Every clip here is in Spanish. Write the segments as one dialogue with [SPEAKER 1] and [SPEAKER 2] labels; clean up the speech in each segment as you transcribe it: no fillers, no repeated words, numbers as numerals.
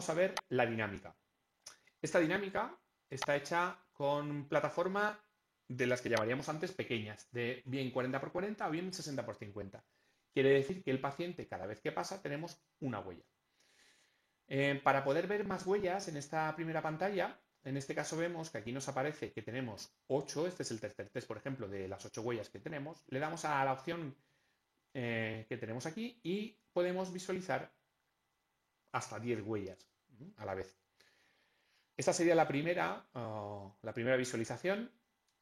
[SPEAKER 1] vamos a ver la dinámica. Esta dinámica está hecha con plataforma de las que llamaríamos antes pequeñas, de bien 40 por 40 o bien 60 por 50. Quiere decir que el paciente, cada vez que pasa, tenemos una huella. Para poder ver más huellas en esta primera pantalla, en este caso vemos que aquí nos aparece que tenemos 8, este es el tercer test, por ejemplo, de las 8 huellas que tenemos. Le damos a la opción que tenemos aquí y podemos visualizar hasta 10 huellas a la vez. Esta sería la primera visualización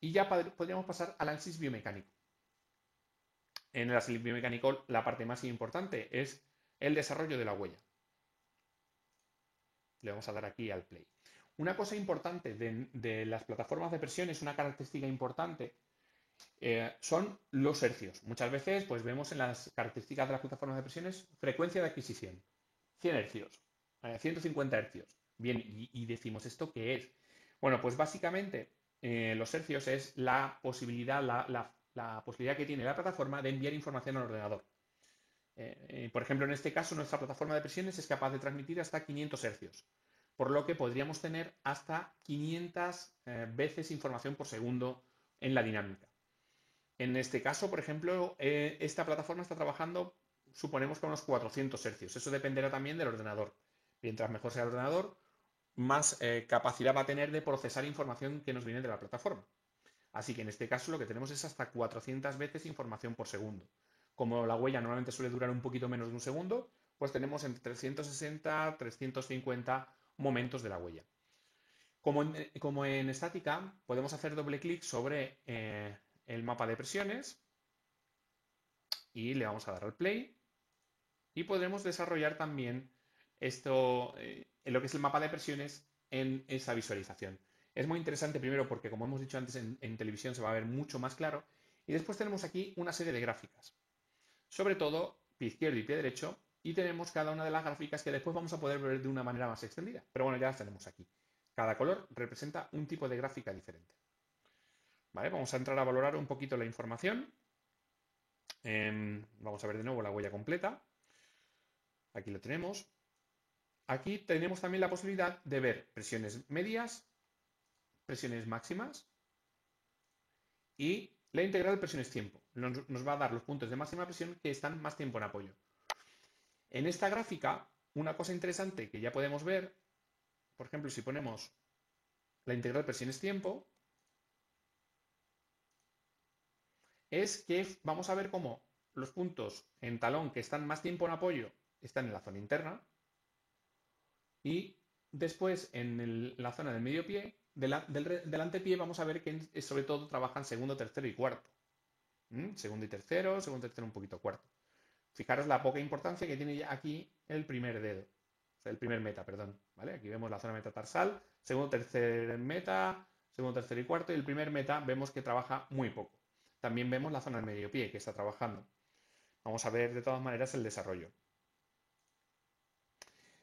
[SPEAKER 1] y ya podríamos pasar al análisis biomecánico. En el análisis biomecánico la parte más importante es el desarrollo de la huella. Le vamos a dar aquí al play. Una cosa importante de las plataformas de presiones, una característica importante, son los hercios. Muchas veces pues vemos en las características de las plataformas de presiones frecuencia de adquisición, 100 hercios, 150 hercios. Bien, y decimos, ¿esto qué es? Bueno, pues básicamente los hercios es la posibilidad, la posibilidad que tiene la plataforma de enviar información al ordenador. Por ejemplo, en este caso, nuestra plataforma de presiones es capaz de transmitir hasta 500 hercios, por lo que podríamos tener hasta 500 veces información por segundo en la dinámica. En este caso, por ejemplo, esta plataforma está trabajando, suponemos, con unos 400 hercios. Eso dependerá también del ordenador. Mientras mejor sea el ordenador, más capacidad va a tener de procesar información que nos viene de la plataforma. Así que en este caso lo que tenemos es hasta 400 veces información por segundo. Como la huella normalmente suele durar un poquito menos de un segundo, pues tenemos entre 360 y 350 momentos de la huella. Como en estática, podemos hacer doble clic sobre el mapa de presiones y le vamos a dar al play y podremos desarrollar también esto, en lo que es el mapa de presiones en esa visualización. Es muy interesante primero porque, como hemos dicho antes, en televisión se va a ver mucho más claro. Y después tenemos aquí una serie de gráficas, sobre todo pie izquierdo y pie derecho, y tenemos cada una de las gráficas que después vamos a poder ver de una manera más extendida. Pero bueno, ya las tenemos aquí. Cada color representa un tipo de gráfica diferente. ¿Vale? Vamos a entrar a valorar un poquito la información. Vamos a ver de nuevo la huella completa. Aquí lo tenemos. Aquí tenemos también la posibilidad de ver presiones medias, presiones máximas y la integral de presiones tiempo. Nos va a dar los puntos de máxima presión que están más tiempo en apoyo. En esta gráfica, una cosa interesante que ya podemos ver, por ejemplo, si ponemos la integral de presiones tiempo, es que vamos a ver cómo los puntos en talón que están más tiempo en apoyo están en la zona interna y después en la zona del medio pie, del antepié, vamos a ver que sobre todo trabajan segundo, tercero y cuarto. Segundo y tercero un poquito cuarto. Fijaros la poca importancia que tiene ya aquí el primer dedo, o sea, el primer meta, perdón. ¿Vale? Aquí vemos la zona metatarsal, segundo, tercer meta, segundo, tercero y cuarto, y el primer meta vemos que trabaja muy poco. También vemos la zona del medio pie que está trabajando. Vamos a ver de todas maneras el desarrollo.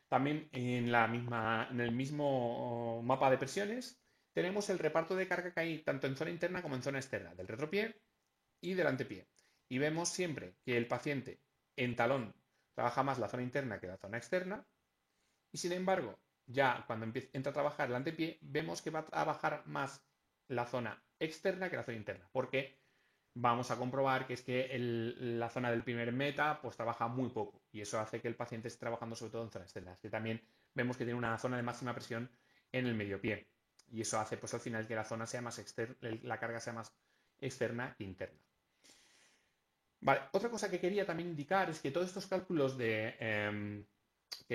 [SPEAKER 1] También en el mismo mapa de presiones tenemos el reparto de carga que hay tanto en zona interna como en zona externa, del retropié y del antepié. Y vemos siempre que el paciente en talón trabaja más la zona interna que la zona externa. Y sin embargo, ya cuando entra a trabajar el antepié, vemos que va a trabajar más la zona externa que la zona interna. Porque vamos a comprobar que es que la zona del primer meta pues trabaja muy poco y eso hace que el paciente esté trabajando sobre todo en zonas externas, que también vemos que tiene una zona de máxima presión en el medio pie y eso hace pues al final que la zona sea más externa, la carga sea más externa que interna. Vale, otra cosa que quería también indicar es que todos estos cálculos que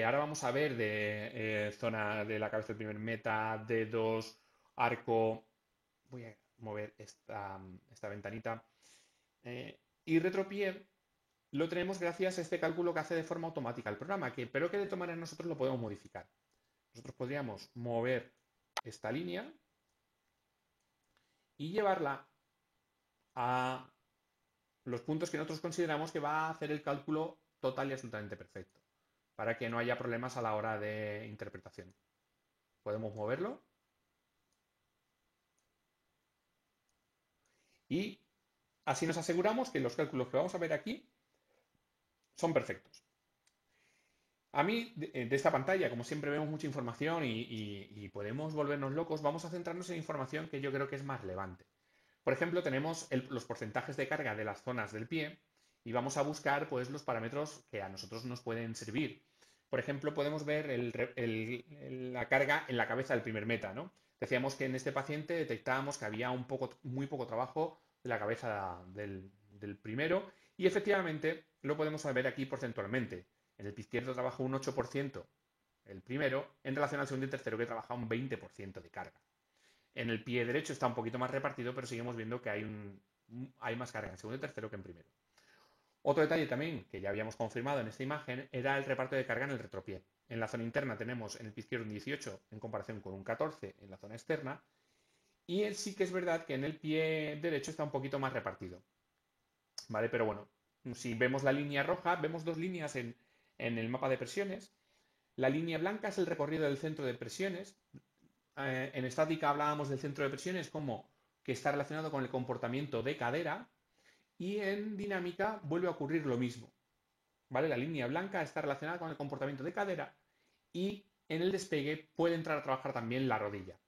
[SPEAKER 1] ahora vamos a ver de zona de la cabeza del primer meta, dedos, arco, voy a mover esta ventanita, y retropié lo tenemos gracias a este cálculo que hace de forma automática el programa, pero que de todas maneras nosotros lo podemos modificar. Nosotros podríamos mover esta línea y llevarla a los puntos que nosotros consideramos que va a hacer el cálculo total y absolutamente perfecto, para que no haya problemas a la hora de interpretación. Podemos moverlo y así nos aseguramos que los cálculos que vamos a ver aquí son perfectos. A mí, de esta pantalla, como siempre vemos mucha información y podemos volvernos locos, vamos a centrarnos en información que yo creo que es más relevante. Por ejemplo, tenemos los porcentajes de carga de las zonas del pie y vamos a buscar pues, los parámetros que a nosotros nos pueden servir. Por ejemplo, podemos ver la carga en la cabeza del primer meta, ¿no? Decíamos que en este paciente detectábamos que había muy poco trabajo de la cabeza del primero y efectivamente lo podemos ver aquí porcentualmente. En el pie izquierdo trabaja un 8% el primero en relación al segundo y tercero que trabaja un 20% de carga. En el pie derecho está un poquito más repartido, pero seguimos viendo que hay más carga en segundo y tercero que en primero. Otro detalle también que ya habíamos confirmado en esta imagen era el reparto de carga en el retropié. En la zona interna tenemos en el pie izquierdo un 18 en comparación con un 14 en la zona externa. Y sí que es verdad que en el pie derecho está un poquito más repartido. ¿Vale? Pero bueno, si vemos la línea roja, vemos dos líneas en el mapa de presiones. La línea blanca es el recorrido del centro de presiones. En estática hablábamos del centro de presiones como que está relacionado con el comportamiento de cadera y en dinámica vuelve a ocurrir lo mismo. ¿Vale? La línea blanca está relacionada con el comportamiento de cadera y en el despegue puede entrar a trabajar también la rodilla.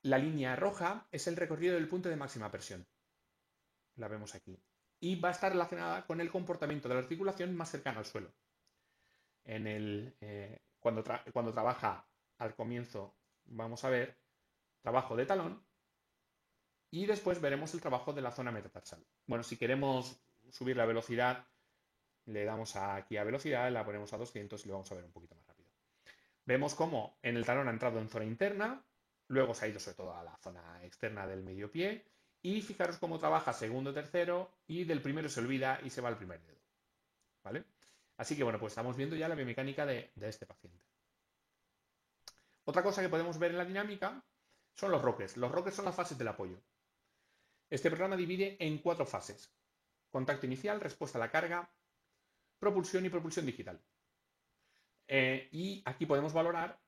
[SPEAKER 1] La línea roja es el recorrido del punto de máxima presión. La vemos aquí. Y va a estar relacionada con el comportamiento de la articulación más cercano al suelo. Cuando trabaja al comienzo, vamos a ver trabajo de talón y después veremos el trabajo de la zona metatarsal. Bueno, si queremos subir la velocidad, le damos aquí a velocidad, la ponemos a 200 y lo vamos a ver un poquito más rápido. Vemos cómo en el talón ha entrado en zona interna, luego se ha ido sobre todo a la zona externa del medio pie y fijaros cómo trabaja segundo, tercero y del primero se olvida y se va al primer dedo. ¿Vale? Así que bueno, pues estamos viendo ya la biomecánica de este paciente. Otra cosa que podemos ver en la dinámica son los rockers. Los rockers son las fases del apoyo. Este programa divide en 4 fases: contacto inicial, respuesta a la carga, propulsión y propulsión digital. Y aquí podemos valorar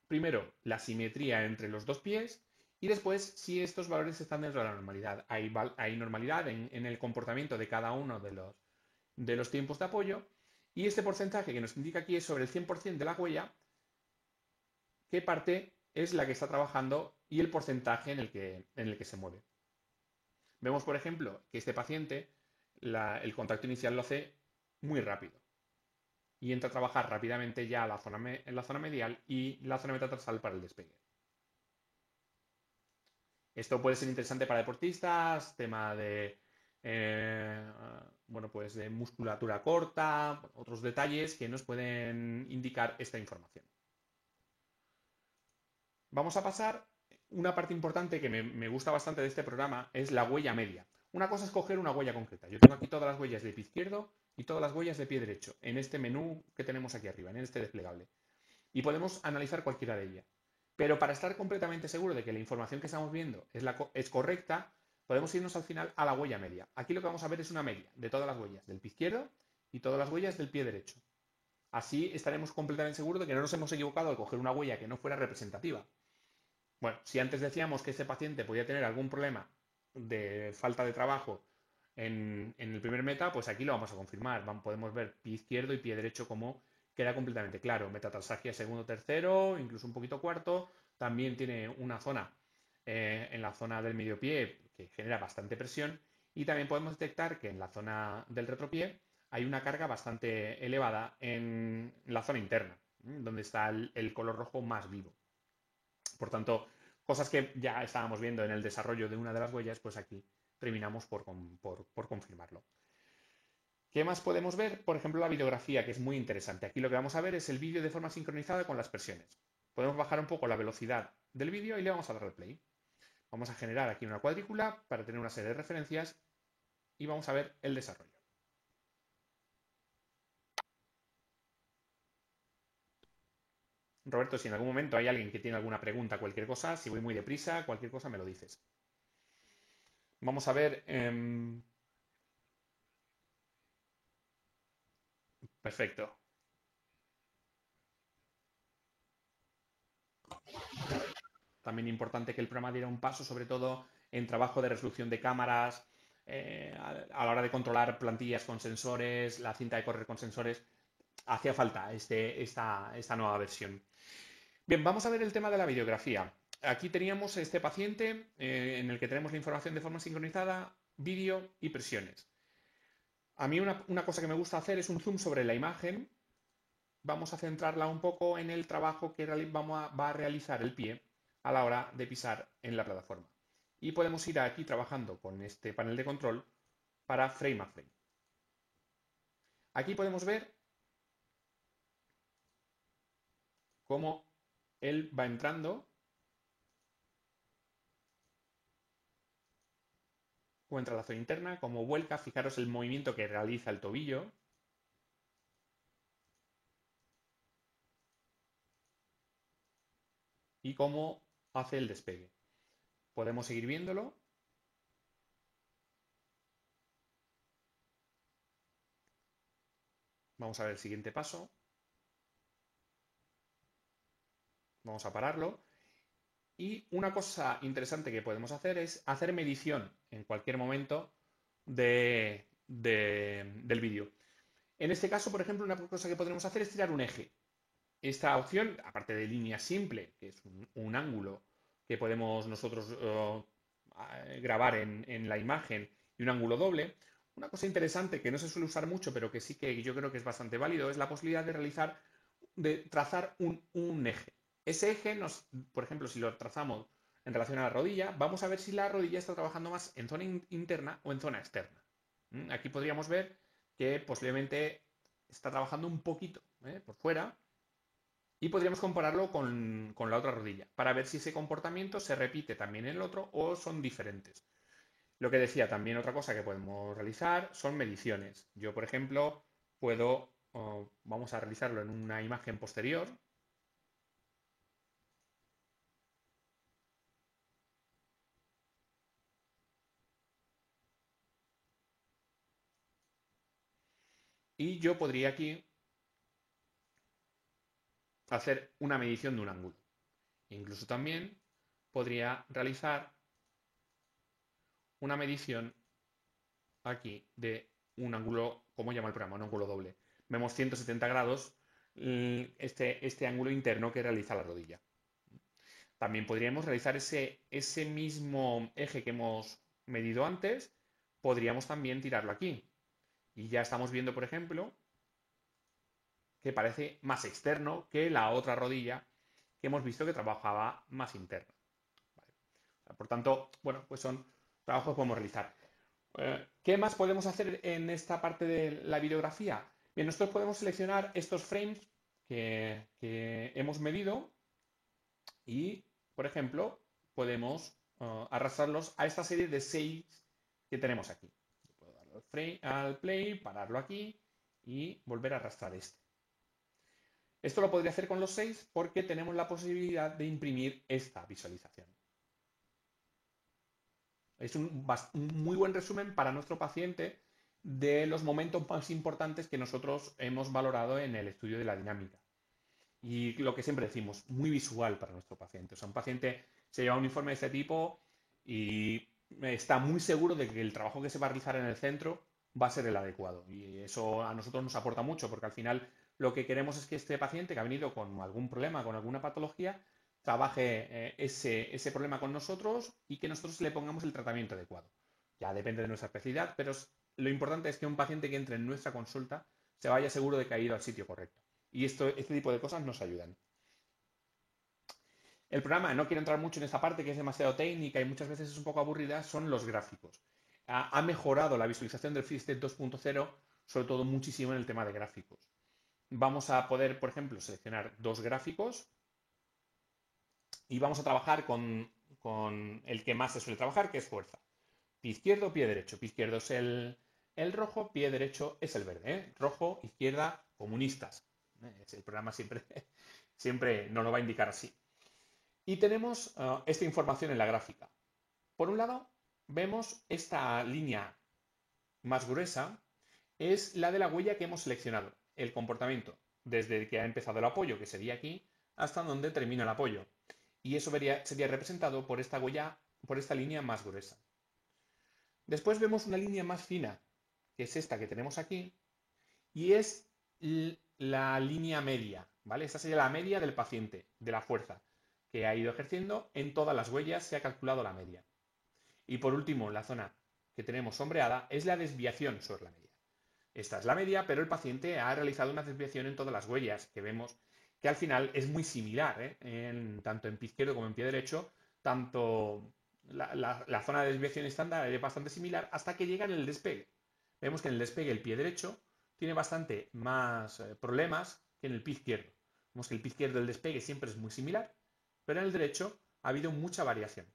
[SPEAKER 1] primero la simetría entre los dos pies y después si estos valores están dentro de la normalidad. Hay normalidad en el comportamiento de cada uno de los tiempos de apoyo y este porcentaje que nos indica aquí es sobre el 100% de la huella, qué parte es la que está trabajando y el porcentaje en el que se mueve. Vemos, por ejemplo, que este paciente el contacto inicial lo hace muy rápido y entra a trabajar rápidamente ya en la zona medial y la zona metatarsal para el despegue. Esto puede ser interesante para deportistas, tema de, bueno, pues de musculatura corta, otros detalles que nos pueden indicar esta información. Vamos a pasar, una parte importante que me gusta bastante de este programa es la huella media. Una cosa es coger una huella concreta. Yo tengo aquí todas las huellas de pie izquierdo y todas las huellas de pie derecho en este menú que tenemos aquí arriba, en este desplegable. Y podemos analizar cualquiera de ellas. Pero para estar completamente seguro de que la información que estamos viendo es correcta, podemos irnos al final a la huella media. Aquí lo que vamos a ver es una media de todas las huellas del pie izquierdo y todas las huellas del pie derecho. Así estaremos completamente seguros de que no nos hemos equivocado al coger una huella que no fuera representativa. Bueno, si antes decíamos que este paciente podía tener algún problema de falta de trabajo en el primer meta, pues aquí lo vamos a confirmar. Podemos ver pie izquierdo y pie derecho como queda completamente claro. Metatarsalgia segundo, tercero, incluso un poquito cuarto. También tiene una zona en la zona del medio pie que genera bastante presión. Y también podemos detectar que en la zona del retropié hay una carga bastante elevada en la zona interna, donde está el color rojo más vivo. Por tanto, cosas que ya estábamos viendo en el desarrollo de una de las huellas, pues aquí terminamos por confirmarlo. ¿Qué más podemos ver? Por ejemplo, la videografía, que es muy interesante. Aquí lo que vamos a ver es el vídeo de forma sincronizada con las presiones. Podemos bajar un poco la velocidad del vídeo y le vamos a dar al play. Vamos a generar aquí una cuadrícula para tener una serie de referencias y vamos a ver el desarrollo. Roberto, si en algún momento hay alguien que tiene alguna pregunta, cualquier cosa, si voy muy deprisa, cualquier cosa me lo dices. Vamos a ver. Perfecto. También importante que el programa diera un paso, sobre todo en trabajo de resolución de cámaras, a la hora de controlar plantillas con sensores, la cinta de correr con sensores. hacía falta esta nueva versión. Bien, vamos a ver el tema de la videografía. Aquí teníamos este paciente en el que tenemos la información de forma sincronizada, vídeo y presiones. A mí una cosa que me gusta hacer es un zoom sobre la imagen. Vamos a centrarla un poco en el trabajo que va a realizar el pie a la hora de pisar en la plataforma. Y podemos ir aquí trabajando con este panel de control para frame a frame. Aquí podemos ver cómo él va entrando, cómo entra la zona interna, cómo vuelca. Fijaros el movimiento que realiza el tobillo. Y cómo hace el despegue. Podemos seguir viéndolo. Vamos a ver el siguiente paso. Vamos a pararlo. Y una cosa interesante que podemos hacer es hacer medición en cualquier momento del vídeo. En este caso, por ejemplo, una cosa que podremos hacer es tirar un eje. Esta opción, aparte de línea simple, que es un ángulo que podemos nosotros grabar en la imagen, y un ángulo doble, una cosa interesante que no se suele usar mucho, pero que sí que yo creo que es bastante válido, es la posibilidad de trazar un eje. Ese eje, por ejemplo, si lo trazamos en relación a la rodilla, vamos a ver si la rodilla está trabajando más en zona interna o en zona externa. Aquí podríamos ver que posiblemente está trabajando un poquito por fuera, y podríamos compararlo con la otra rodilla para ver si ese comportamiento se repite también en el otro o son diferentes. Lo que decía, también otra cosa que podemos realizar son mediciones. Yo, por ejemplo, vamos a realizarlo en una imagen posterior. Y yo podría aquí hacer una medición de un ángulo. Incluso también podría realizar una medición aquí de un ángulo, ¿cómo llama el programa? Un ángulo doble. Vemos 170 grados este ángulo interno que realiza la rodilla. También podríamos realizar ese mismo eje que hemos medido antes, podríamos también tirarlo aquí. Y ya estamos viendo, por ejemplo, que parece más externo que la otra rodilla que hemos visto que trabajaba más interna. ¿Vale? Por tanto, bueno, pues son trabajos que podemos realizar. ¿Qué más podemos hacer en esta parte de la videografía? Bien, nosotros podemos seleccionar estos frames que hemos medido y, por ejemplo, podemos arrastrarlos a esta serie de 6 que tenemos aquí. Puedo darle al play, pararlo aquí y volver a arrastrar este. Esto lo podría hacer con los 6 porque tenemos la posibilidad de imprimir esta visualización. Es un muy buen resumen para nuestro paciente de los momentos más importantes que nosotros hemos valorado en el estudio de la dinámica. Y lo que siempre decimos, muy visual para nuestro paciente. O sea, un paciente se lleva un informe de este tipo y está muy seguro de que el trabajo que se va a realizar en el centro va a ser el adecuado. Y eso a nosotros nos aporta mucho, porque al final lo que queremos es que este paciente que ha venido con algún problema, con alguna patología, trabaje ese problema con nosotros y que nosotros le pongamos el tratamiento adecuado. Ya depende de nuestra especialidad, pero lo importante es que un paciente que entre en nuestra consulta se vaya seguro de que ha ido al sitio correcto. Y este tipo de cosas nos ayudan. El programa, no quiero entrar mucho en esta parte que es demasiado técnica y muchas veces es un poco aburrida, son los gráficos. Ha mejorado la visualización del FreeState 2.0, sobre todo muchísimo en el tema de gráficos. Vamos a poder, por ejemplo, seleccionar dos gráficos y vamos a trabajar con el que más se suele trabajar, que es fuerza. Pie izquierdo, pie derecho. Pie izquierdo es el rojo, pie derecho es el verde. Rojo, izquierda, comunistas. El programa siempre nos lo va a indicar así. Y tenemos esta información en la gráfica. Por un lado, vemos esta línea más gruesa, es la de la huella que hemos seleccionado, el comportamiento, desde que ha empezado el apoyo, que sería aquí, hasta donde termina el apoyo. Y eso sería representado por esta huella, por esta línea más gruesa. Después vemos una línea más fina, que es esta que tenemos aquí, y es la línea media, ¿vale? Esta sería la media del paciente, de la fuerza que ha ido ejerciendo. En todas las huellas se ha calculado la media. Y por último, la zona que tenemos sombreada es la desviación sobre la media. Esta es la media, pero el paciente ha realizado una desviación en todas las huellas, que vemos que al final es muy similar, tanto en pie izquierdo como en pie derecho, tanto la zona de desviación estándar es bastante similar hasta que llega en el despegue. Vemos que en el despegue el pie derecho tiene bastante más problemas que en el pie izquierdo. Vemos que el pie izquierdo del despegue siempre es muy similar, pero en el derecho ha habido mucha variación.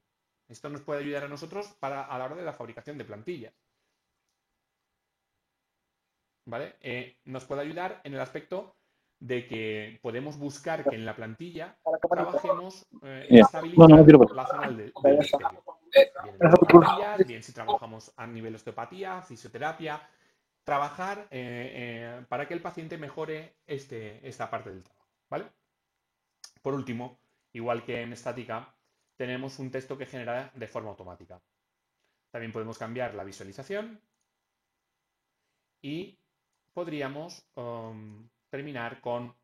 [SPEAKER 1] Esto nos puede ayudar a nosotros a la hora de la fabricación de plantillas. ¿Vale? Nos puede ayudar en el aspecto de que podemos buscar que en la plantilla trabajemos en
[SPEAKER 2] Ya. No, no, no
[SPEAKER 1] estabilizar
[SPEAKER 2] quiero ver.
[SPEAKER 1] la zona del despegue. Bien en
[SPEAKER 2] Déjate cruz.
[SPEAKER 1] neuropatías, bien si trabajamos a nivel osteopatía, fisioterapia, trabajar para que el paciente mejore esta parte del trabajo. ¿Vale? Por último, igual que en estática, tenemos un texto que genera de forma automática. También podemos cambiar la visualización y podríamos terminar con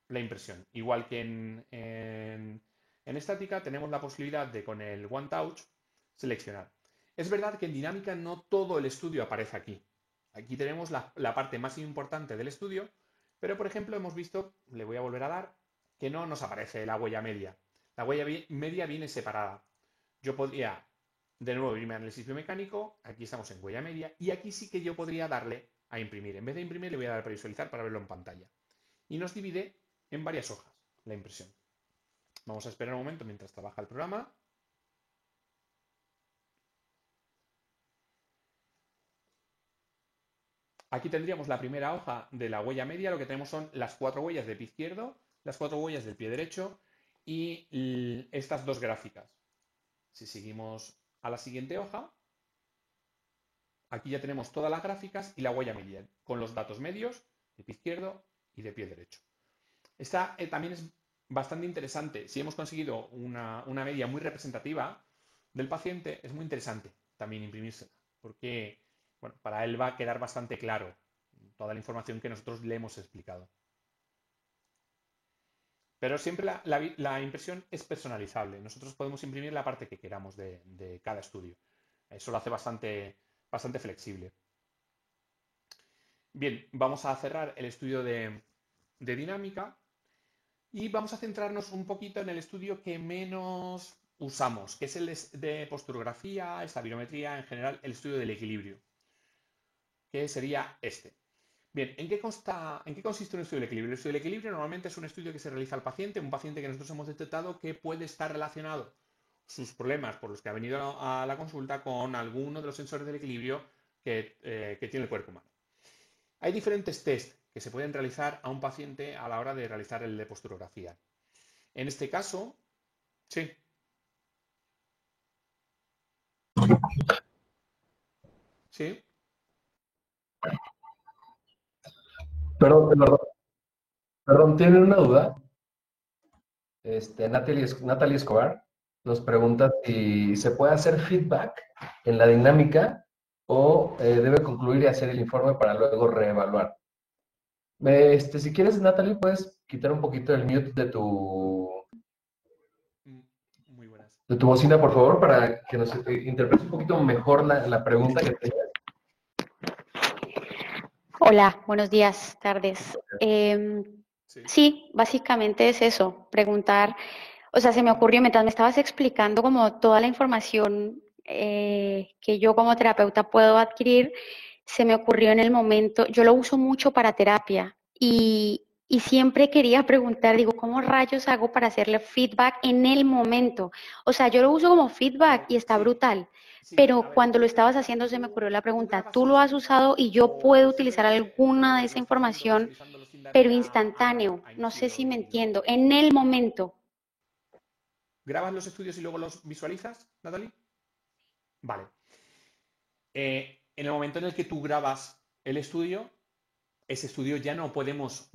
[SPEAKER 1] la impresión. Igual que en estática tenemos la posibilidad de con el One Touch seleccionar. Es verdad que en dinámica no todo el estudio aparece aquí. Aquí tenemos la parte más importante del estudio, pero por ejemplo hemos visto, le voy a volver a dar, que no nos aparece la huella media. La huella media viene separada. Yo podría de nuevo irme a análisis biomecánico, aquí estamos en huella media, y aquí sí que yo podría darle a imprimir. En vez de imprimir le voy a dar a previsualizar para verlo en pantalla. Y nos divide en varias hojas la impresión. Vamos a esperar un momento mientras trabaja el programa. Aquí tendríamos la primera hoja de la huella media. Lo que tenemos son las 4 huellas del pie izquierdo, las 4 huellas del pie derecho y estas dos gráficas. Si seguimos a la siguiente hoja, aquí ya tenemos todas las gráficas y la huella media, con los datos medios de pie izquierdo y de pie derecho. Esta también es bastante interesante. Si hemos conseguido una media muy representativa del paciente, es muy interesante también imprimírsela, porque bueno, para él va a quedar bastante claro toda la información que nosotros le hemos explicado. Pero siempre la impresión es personalizable. Nosotros podemos imprimir la parte que queramos de cada estudio. Eso lo hace bastante flexible. Bien, vamos a cerrar el estudio de dinámica y vamos a centrarnos un poquito en el estudio que menos usamos, que es el de posturografía, estabilometría, en general, el estudio del equilibrio, que sería este. Bien, ¿en qué consiste un estudio del equilibrio? El estudio del equilibrio normalmente es un estudio que se realiza al paciente, un paciente que nosotros hemos detectado que puede estar relacionado sus problemas por los que ha venido a la consulta con alguno de los sensores del equilibrio que tiene el cuerpo humano. Hay diferentes test que se pueden realizar a un paciente a la hora de realizar el de posturografía. En este caso, sí, sí,
[SPEAKER 2] Perdón, perdón, perdón, ¿tienen una duda? Natalie Escobar nos pregunta si se puede hacer feedback en la dinámica o debe concluir y hacer el informe para luego reevaluar. Si quieres, Natalie, puedes quitar un poquito el mute
[SPEAKER 1] mm, muy buenas.
[SPEAKER 2] de tu bocina, por favor, para que nos interpretes un poquito mejor la pregunta que tenías.
[SPEAKER 3] Hola, buenos días, tardes.
[SPEAKER 1] Sí,
[SPEAKER 3] Sí, básicamente es eso, preguntar, o sea, se me ocurrió mientras me estabas explicando como toda la información que yo como terapeuta puedo adquirir, se me ocurrió en el momento, yo lo uso mucho para terapia y siempre quería preguntar, digo, ¿cómo rayos hago para hacerle feedback en el momento? O sea, yo lo uso como feedback y está
[SPEAKER 1] sí,
[SPEAKER 3] brutal,
[SPEAKER 1] sí. A
[SPEAKER 3] pero
[SPEAKER 1] ver,
[SPEAKER 3] cuando lo estabas
[SPEAKER 1] tú,
[SPEAKER 3] haciendo se me ocurrió la
[SPEAKER 1] tú
[SPEAKER 3] pregunta,
[SPEAKER 1] grabas
[SPEAKER 3] ¿tú
[SPEAKER 1] el
[SPEAKER 3] lo has
[SPEAKER 1] estudio
[SPEAKER 3] usado y yo
[SPEAKER 1] o
[SPEAKER 3] puedo utilizar
[SPEAKER 1] simplemente
[SPEAKER 3] alguna de esa
[SPEAKER 1] lo estás haciendo
[SPEAKER 3] información,
[SPEAKER 1] visualizando sin
[SPEAKER 3] pero
[SPEAKER 1] darle
[SPEAKER 3] instantáneo?
[SPEAKER 1] a
[SPEAKER 3] No sé
[SPEAKER 1] inicio
[SPEAKER 3] si me
[SPEAKER 1] y luego
[SPEAKER 3] entiendo,
[SPEAKER 1] ver?
[SPEAKER 3] en el momento.
[SPEAKER 1] ¿Grabas los estudios y luego los visualizas, Natalie? Vale. En el momento en el que tú grabas el estudio, ese estudio ya no vamos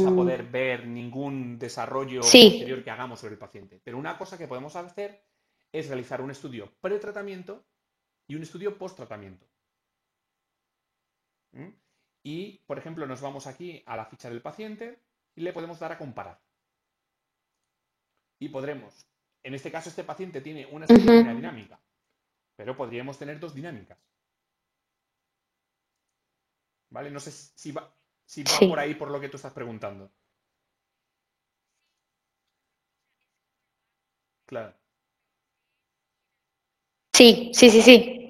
[SPEAKER 1] a poder
[SPEAKER 3] Mm,
[SPEAKER 1] ver ningún desarrollo posterior
[SPEAKER 3] sí,
[SPEAKER 1] que hagamos sobre el paciente. Pero una cosa que podemos hacer es realizar un estudio pretratamiento y un estudio post-tratamiento. ¿Mm? Y, por ejemplo, nos vamos aquí a la ficha del paciente y le podemos dar a comparar. Y podremos, en este caso, este paciente tiene una esquizofrenia dinámica, pero podríamos tener dos dinámicas. ¿Vale? No sé si va por ahí por lo que tú estás preguntando. Claro.
[SPEAKER 3] Sí, sí, sí, sí.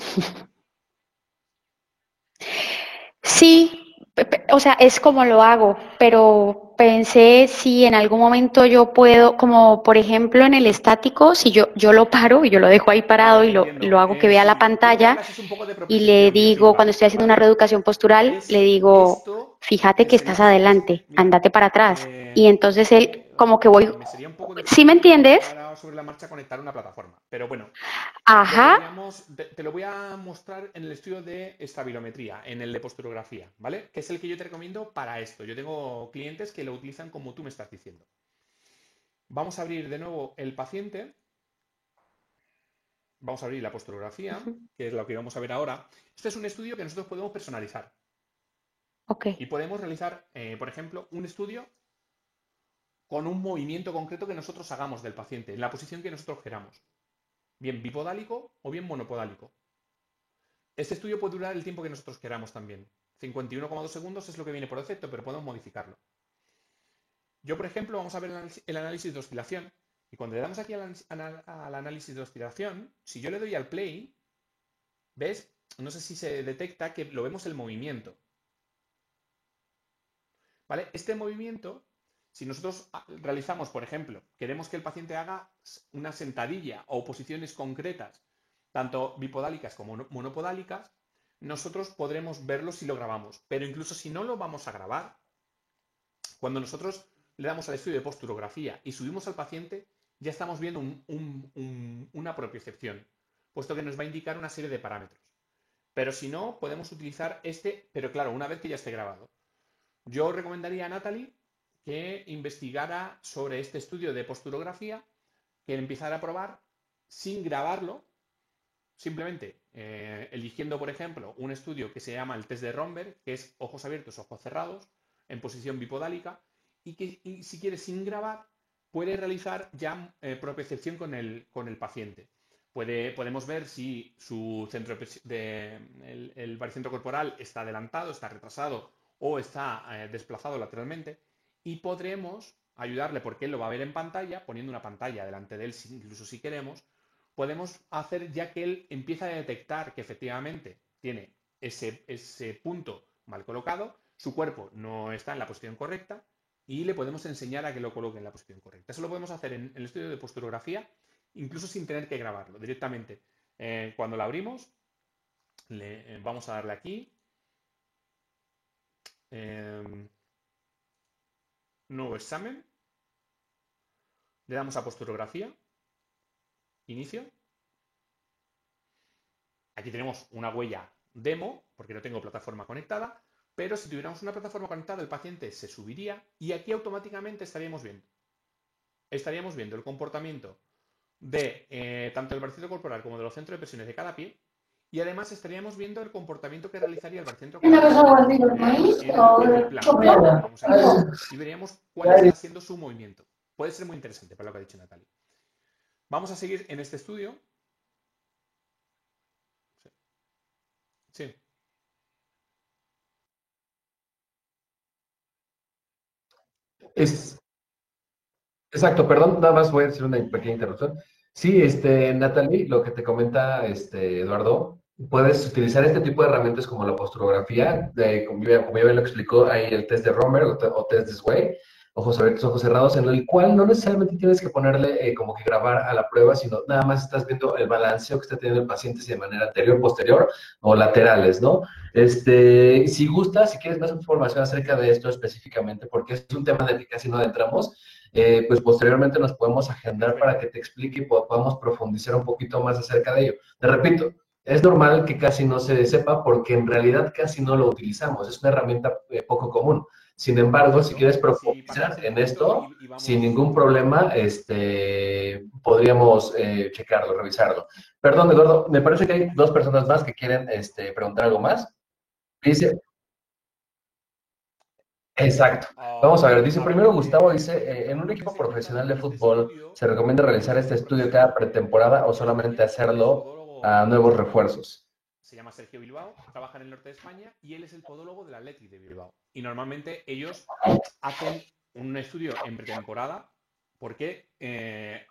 [SPEAKER 3] Sí, o sea, es como lo hago, pero pensé si en algún momento yo puedo, como por ejemplo en el estático, si yo lo paro y yo lo dejo ahí parado
[SPEAKER 1] Claro,
[SPEAKER 3] y
[SPEAKER 1] te entiendo.
[SPEAKER 3] lo hago que vea la
[SPEAKER 1] Sí, tú lo que
[SPEAKER 3] pantalla
[SPEAKER 1] hablas es un poco de
[SPEAKER 3] y le
[SPEAKER 1] propiocepción
[SPEAKER 3] digo, cuando
[SPEAKER 1] biotimpánica,
[SPEAKER 3] estoy haciendo una
[SPEAKER 1] ¿vale?
[SPEAKER 3] reeducación postural, le digo,
[SPEAKER 1] Esto
[SPEAKER 3] fíjate
[SPEAKER 1] me
[SPEAKER 3] que
[SPEAKER 1] sería
[SPEAKER 3] estás
[SPEAKER 1] un poco...
[SPEAKER 3] adelante,
[SPEAKER 1] Mira,
[SPEAKER 3] ándate para atrás. Y entonces él, como que voy,
[SPEAKER 1] me sería un poco
[SPEAKER 3] ¿sí me
[SPEAKER 1] difícil
[SPEAKER 3] entiendes?
[SPEAKER 1] ahora sobre la marcha conectar una plataforma. Pero bueno, lo
[SPEAKER 3] Ajá,
[SPEAKER 1] podríamos... Te lo voy a mostrar en el estudio de estabilometría, en el de posturografía, ¿vale? Que es el que yo te recomiendo para esto. Yo tengo clientes que lo utilizan como tú me estás diciendo. Vamos a abrir de nuevo el paciente. Vamos a abrir la posturografía, que es lo que vamos a ver ahora. Este es un estudio que nosotros podemos personalizar.
[SPEAKER 3] ok.
[SPEAKER 1] Y podemos realizar, por ejemplo, un estudio con un movimiento concreto que nosotros hagamos del paciente, en la posición que nosotros queramos. Bien bipodálico o bien monopodálico. Este estudio puede durar el tiempo que nosotros queramos también. 51,2 segundos es lo que viene por defecto, pero podemos modificarlo. Yo, por ejemplo, vamos a ver el análisis de oscilación. Y cuando le damos aquí al análisis de oscilación, si yo le doy al play, ¿ves? No sé si se detecta que lo vemos el movimiento. ¿Vale? Este movimiento, si nosotros realizamos, por ejemplo, queremos que el paciente haga una sentadilla o posiciones concretas, tanto bipodálicas como monopodálicas, nosotros podremos verlo si lo grabamos. Pero incluso si no lo vamos a grabar, cuando nosotros le damos al estudio de posturografía y subimos al paciente, ya estamos viendo una propiocepción, puesto que nos va a indicar una serie de parámetros. Pero si no, podemos utilizar este, pero claro, una vez que ya esté grabado. Yo recomendaría a Natalie que investigara sobre este estudio de posturografía, que empezara a probar sin grabarlo, simplemente eligiendo, por ejemplo, un estudio que se llama el test de Romberg, que es ojos abiertos, ojos cerrados, en posición bipodálica, y que si quiere sin grabar, puede realizar ya propiocepción con el paciente. Podemos ver si su centro el baricentro corporal está adelantado, está retrasado o está desplazado lateralmente, y podremos ayudarle, porque él lo va a ver en pantalla, poniendo una pantalla delante de él, incluso si queremos, podemos hacer ya que él empieza a detectar que efectivamente tiene ese punto mal colocado, su cuerpo no está en la posición correcta y le podemos enseñar a que lo coloque en la posición correcta. Eso lo podemos hacer en el estudio de posturografía, incluso sin tener que grabarlo. Directamente, cuando lo abrimos, vamos a darle aquí. Nuevo examen. Le damos a posturografía. Inicio. Aquí tenemos una huella demo, porque no tengo plataforma conectada, pero si tuviéramos una plataforma conectada, el paciente se subiría y aquí automáticamente estaríamos viendo el comportamiento de tanto el baricentro corporal como de los centros de presiones de cada pie, y además estaríamos viendo el comportamiento que realizaría el baricentro corporal en el plano. Vamos aquí y veríamos cuál está siendo su movimiento. Puede ser muy interesante para lo que ha dicho Natalia. Vamos a seguir en este estudio. Sí.
[SPEAKER 2] Es, exacto, perdón, nada más voy a hacer una pequeña interrupción. Sí, Natalie, lo que te comenta Eduardo, puedes utilizar este tipo de herramientas como la posturografía, como ya bien lo explicó, ahí el test de Romer o test de Sway, ojos abiertos, ojos cerrados, en el cual no necesariamente tienes que ponerle como que grabar a la prueba, sino nada más estás viendo el balanceo que está teniendo el paciente, si de manera anterior, posterior o laterales, ¿no? Si gustas, si quieres más información acerca de esto específicamente, porque es un tema en el que casi no adentramos, pues posteriormente nos podemos agendar para que te explique y podamos profundizar un poquito más acerca de ello. Te repito, es normal que casi no se sepa porque en realidad casi no lo utilizamos, es una herramienta poco común. Sin embargo, si quieres
[SPEAKER 1] Si pasamos
[SPEAKER 2] profundizar
[SPEAKER 1] un
[SPEAKER 2] en
[SPEAKER 1] poquito
[SPEAKER 2] esto,
[SPEAKER 1] y
[SPEAKER 2] sin
[SPEAKER 1] vamos.
[SPEAKER 2] ningún problema, podríamos checarlo, revisarlo. Perdón, Eduardo, me parece que hay dos personas más que quieren preguntar algo más. Dice, Exacto. Vamos a ver, dice primero Gustavo, dice, en un equipo profesional de fútbol, ¿se recomienda realizar este estudio cada pretemporada o solamente hacerlo a nuevos refuerzos?
[SPEAKER 1] Se llama Sergio Bilbao, trabaja en el norte de España y él es el podólogo del Athletic de Bilbao. Y normalmente ellos hacen un estudio en pretemporada porque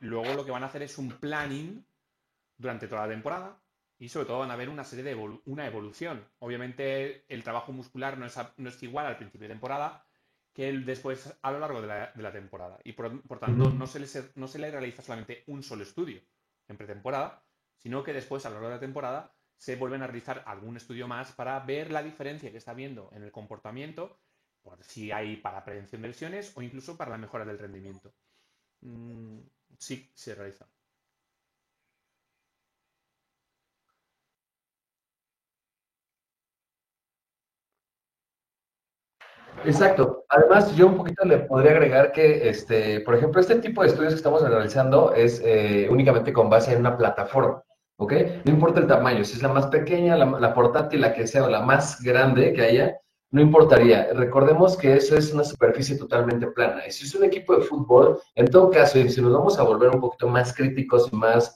[SPEAKER 1] luego lo que van a hacer es un planning durante toda la temporada y sobre todo van a ver una serie de una evolución. Obviamente el trabajo muscular no es igual al principio de temporada que el después a lo largo de la temporada. Y por tanto no se le realiza solamente un solo estudio en pretemporada, sino que después a lo largo de la temporada se vuelven a realizar algún estudio más para ver la diferencia que está habiendo en el comportamiento, por si hay para prevención de lesiones o incluso para la mejora del rendimiento. Sí, se realiza.
[SPEAKER 2] Exacto. Además, yo un poquito le podría agregar que, por ejemplo, este tipo de estudios que estamos realizando es únicamente con base en una plataforma, ¿ok? No importa el tamaño, si es la más pequeña, la portátil, la que sea, o la más grande que haya, no importaría. Recordemos que eso es una superficie totalmente plana. Y si es un equipo de fútbol, en todo caso, y si nos vamos a volver un poquito más críticos y más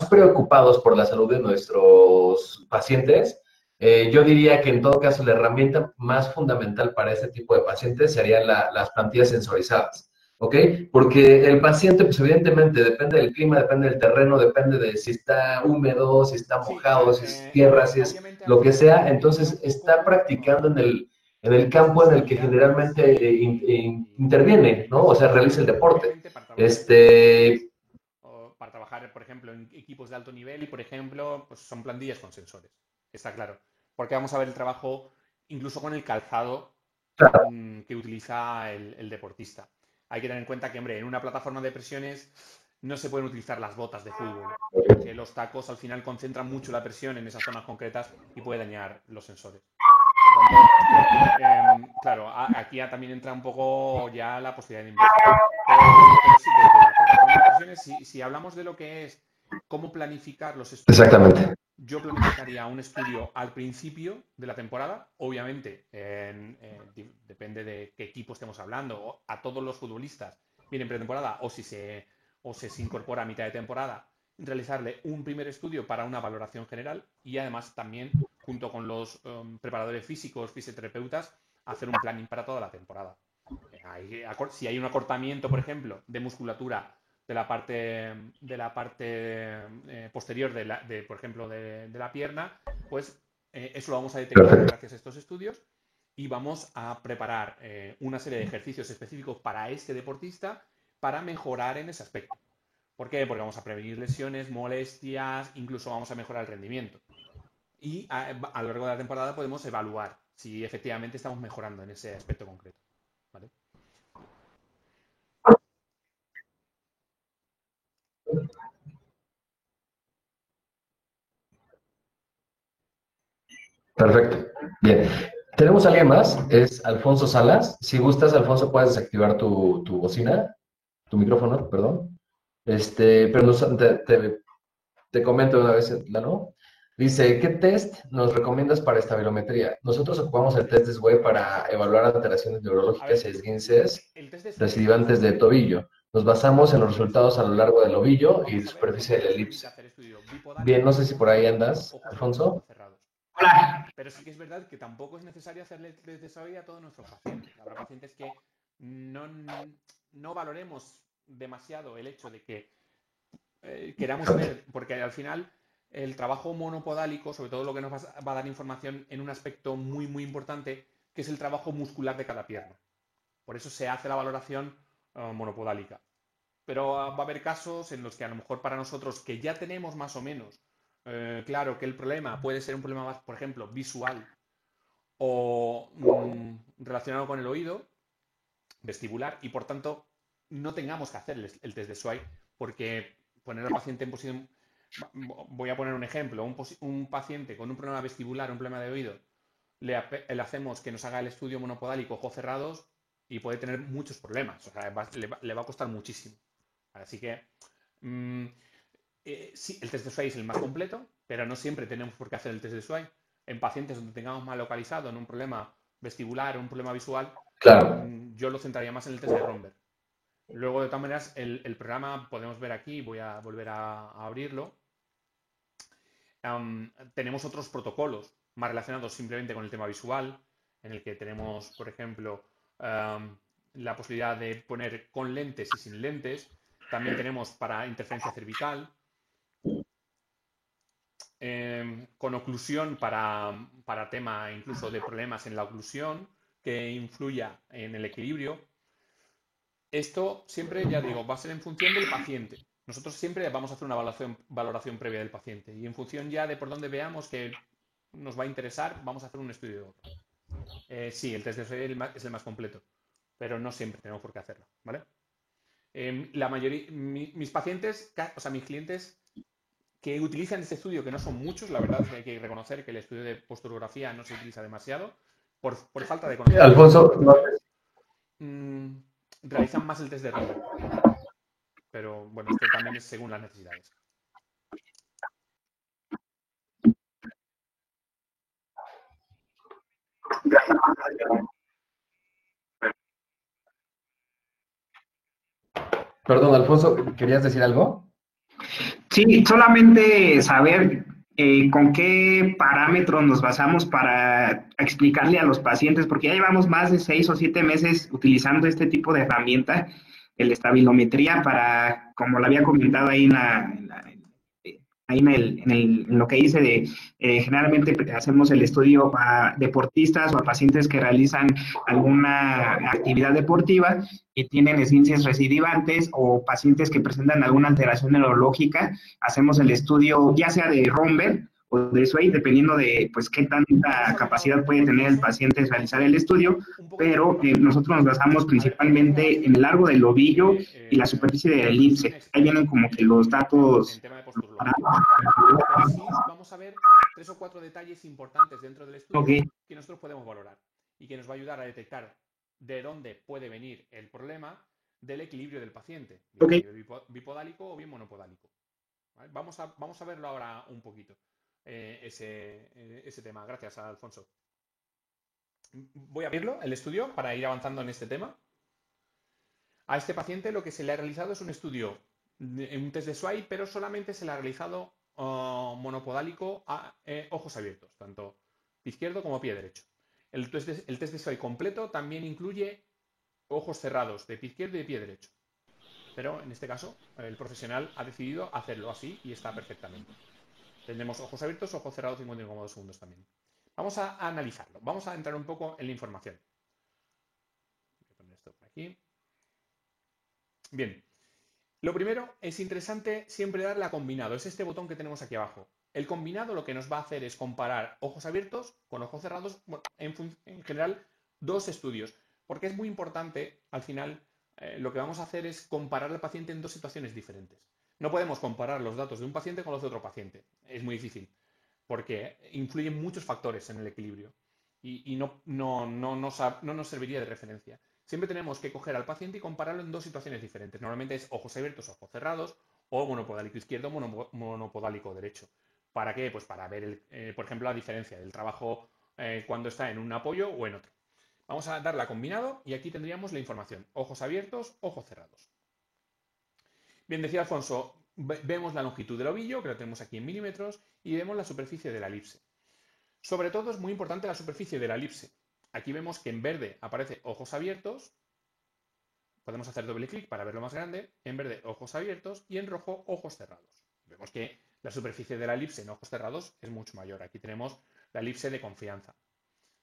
[SPEAKER 2] preocupados por la salud de nuestros pacientes, yo diría que en todo caso la herramienta más fundamental para este tipo de pacientes serían las plantillas sensorizadas, ¿ok? Porque el paciente, pues evidentemente depende del clima, depende del terreno, depende de si está húmedo, si está
[SPEAKER 1] Sí,
[SPEAKER 2] mojado, si es tierra, si es
[SPEAKER 1] obviamente al
[SPEAKER 2] lo que
[SPEAKER 1] final
[SPEAKER 2] sea,
[SPEAKER 1] entra
[SPEAKER 2] entonces
[SPEAKER 1] un
[SPEAKER 2] está
[SPEAKER 1] poco
[SPEAKER 2] practicando en el
[SPEAKER 1] la
[SPEAKER 2] campo en el que
[SPEAKER 1] sensibilidad
[SPEAKER 2] generalmente interviene, ¿no? O sea, realiza el deporte.
[SPEAKER 1] obviamente para trabajar estas plantillas, o para trabajar, por ejemplo, en equipos de alto nivel, por ejemplo, pues son plantillas con sensores, está claro. Porque vamos a ver el trabajo incluso con el calzado
[SPEAKER 2] Claro,
[SPEAKER 1] que utiliza el deportista. Hay que tener en cuenta que, hombre, en una plataforma de presiones no se pueden utilizar las botas de fútbol, porque los tacos al final concentran mucho la presión en esas zonas concretas y puede dañar los sensores. Por tanto, claro, aquí ya también entra un poco ya la posibilidad de inversión. Pero sí, desde la plataforma de presiones, si hablamos de lo que es cómo planificar los estudios,
[SPEAKER 2] exactamente.
[SPEAKER 1] yo planificaría un estudio al principio de la temporada, obviamente, depende de qué equipo estemos hablando, o a todos los futbolistas vienen pretemporada o si se incorpora a mitad de temporada, realizarle un primer estudio para una valoración general y además también, junto con los preparadores físicos, fisioterapeutas, hacer un planning para toda la temporada. Si hay un acortamiento, por ejemplo, de musculatura de la parte posterior por ejemplo, de la pierna, pues eso lo vamos a detectar
[SPEAKER 2] Perfecto.
[SPEAKER 1] gracias a estos estudios y vamos a preparar una serie de ejercicios específicos para este deportista para mejorar en ese aspecto. ¿Por qué? Porque vamos a prevenir lesiones, molestias, incluso vamos a mejorar el rendimiento. Y a lo largo de la temporada podemos evaluar si efectivamente estamos mejorando en ese aspecto concreto. ¿Vale?
[SPEAKER 2] Perfecto. Bien. Tenemos a alguien más, es Alfonso Salas. Si gustas, Alfonso, puedes desactivar tu bocina, tu micrófono, perdón. Pero te comento una vez, Lalo. Dice, ¿qué test nos recomiendas para estabilometría? Nosotros ocupamos el test de SWAY para evaluar alteraciones
[SPEAKER 1] A
[SPEAKER 2] neurológicas
[SPEAKER 1] ver,
[SPEAKER 2] y esguinces
[SPEAKER 1] el test de Sway
[SPEAKER 2] recidivantes de tobillo. Nos basamos en los resultados a lo largo del ovillo y
[SPEAKER 1] vamos a ver
[SPEAKER 2] superficie
[SPEAKER 1] porque
[SPEAKER 2] del
[SPEAKER 1] nos permite
[SPEAKER 2] elipse.
[SPEAKER 1] hacer estudios
[SPEAKER 2] Bien, no
[SPEAKER 1] bipodálicos,
[SPEAKER 2] sé si por ahí andas,
[SPEAKER 1] ojos abiertos,
[SPEAKER 2] Alfonso.
[SPEAKER 1] ojos cerrados.
[SPEAKER 2] Hola.
[SPEAKER 1] Pero sí que es verdad que tampoco es necesario hacerle test de Sway a todos nuestros pacientes. Habrá pacientes que no, no valoremos demasiado el hecho de que queramos ver, porque al final el trabajo monopodálico, sobre todo lo que nos va a dar información en un aspecto muy, muy importante, que es el trabajo muscular de cada pierna. Por eso se hace la valoración monopodálica. Pero va a haber casos en los que a lo mejor para nosotros que ya tenemos más o menos claro que el problema puede ser un problema más, por ejemplo, visual o relacionado con el oído, vestibular, y por tanto no tengamos que hacer el test de Sway porque poner al paciente en posición... Voy a poner un ejemplo, un paciente con un problema vestibular, un problema de oído, le hacemos que nos haga el estudio monopodálico ojos cerrados y puede tener muchos problemas, o sea, le va a costar muchísimo. Así que mmm, sí, el test de Sway es el más completo, pero no siempre tenemos por qué hacer el test de Sway. En pacientes donde tengamos mal localizado en un problema vestibular o un problema visual,
[SPEAKER 2] Claro.
[SPEAKER 1] yo lo centraría más en el test de Romberg. Luego, de todas maneras, el programa podemos ver aquí, voy a volver a abrirlo. Tenemos otros protocolos más relacionados simplemente con el tema visual, en el que tenemos, por ejemplo, la posibilidad de poner con lentes y sin lentes. También tenemos para interferencia cervical, con oclusión para tema incluso de problemas en la oclusión, que influya en el equilibrio. Esto siempre, ya digo, va a ser en función del paciente. Nosotros siempre vamos a hacer una valoración previa del paciente y en función ya de por dónde veamos que nos va a interesar, vamos a hacer un estudio de otro. Sí, el test de SOE es el más completo, pero no siempre tenemos por qué hacerlo, ¿vale? La mayoría, mis pacientes, o sea, mis clientes que utilizan este estudio, que no son muchos, la verdad es que hay que reconocer que el estudio de posturografía no se utiliza demasiado por falta de conocimiento.
[SPEAKER 2] Alfonso, no,
[SPEAKER 1] Realizan más el test de Romberg. Pero bueno, esto también es según las necesidades.
[SPEAKER 2] perdón, Alfonso, ¿querías decir algo?
[SPEAKER 4] Sí, solamente saber con qué parámetros nos basamos para explicarle a los pacientes, porque ya llevamos más de 6 o 7 meses utilizando este tipo de herramienta, el estabilometría, para, como lo había comentado ahí en lo que hice generalmente hacemos el estudio a deportistas o a pacientes que realizan alguna actividad deportiva y tienen esguinces recidivantes o pacientes que presentan alguna alteración neurológica. Hacemos el estudio ya sea de Romberg o de SWAY, dependiendo de pues qué tanta capacidad puede tener el paciente de realizar el estudio, pero nosotros nos basamos principalmente en el largo del ovillo y la superficie de elipse. Ahí vienen como que los datos.
[SPEAKER 1] En tema de posturología. Pero sí vamos a ver 3 o 4 detalles importantes dentro del estudio que nosotros podemos valorar y que nos va a ayudar a detectar de dónde puede venir el problema del equilibrio del paciente, bien bipodálico o bien monopodálico. ¿Vale? Vamos a verlo ahora un poquito, ese tema. Gracias, Alfonso. Voy a abrirlo, el estudio, para ir avanzando en este tema. A este paciente lo que se le ha realizado es un estudio, un test de SWAY, pero solamente se le ha realizado monopodálico a ojos abiertos, tanto pie izquierdo como pie derecho. El test de SWAY completo también incluye ojos cerrados de pie izquierdo y de pie derecho. Pero en este caso, el profesional ha decidido hacerlo así y está perfectamente. Tendremos ojos abiertos, ojos cerrados 51,2 segundos también. Vamos a analizarlo. Vamos a entrar un poco en la información. Voy a poner esto por aquí. Bien. Lo primero es interesante siempre darle a combinado. Es este botón que tenemos aquí abajo. El combinado lo que nos va a hacer es comparar ojos abiertos con ojos cerrados. Bueno, en general, dos estudios. Porque es muy importante, al final, lo que vamos a hacer es comparar al paciente en dos situaciones diferentes. No podemos comparar los datos de un paciente con los de otro paciente. Es muy difícil. Porque influyen muchos factores en el equilibrio. Y no nos serviría de referencia. Siempre tenemos que coger al paciente y compararlo en dos situaciones diferentes. Normalmente es ojos abiertos, ojos cerrados, o monopodálico izquierdo, monopodálico derecho. ¿Para qué? Pues para ver, por ejemplo, la diferencia del trabajo cuando está en un apoyo o en otro. Vamos a darle a combinado y aquí tendríamos la información. Ojos abiertos, ojos cerrados. Bien, decía Alfonso, vemos la longitud del ovillo, que lo tenemos aquí en milímetros, y vemos la superficie de la elipse. Sobre todo es muy importante la superficie de la elipse. Aquí vemos que en verde aparece ojos abiertos. Podemos hacer doble clic para verlo más grande. En verde, ojos abiertos y en rojo, ojos cerrados. Vemos que la superficie de la elipse en ojos cerrados es mucho mayor. Aquí tenemos la elipse de confianza.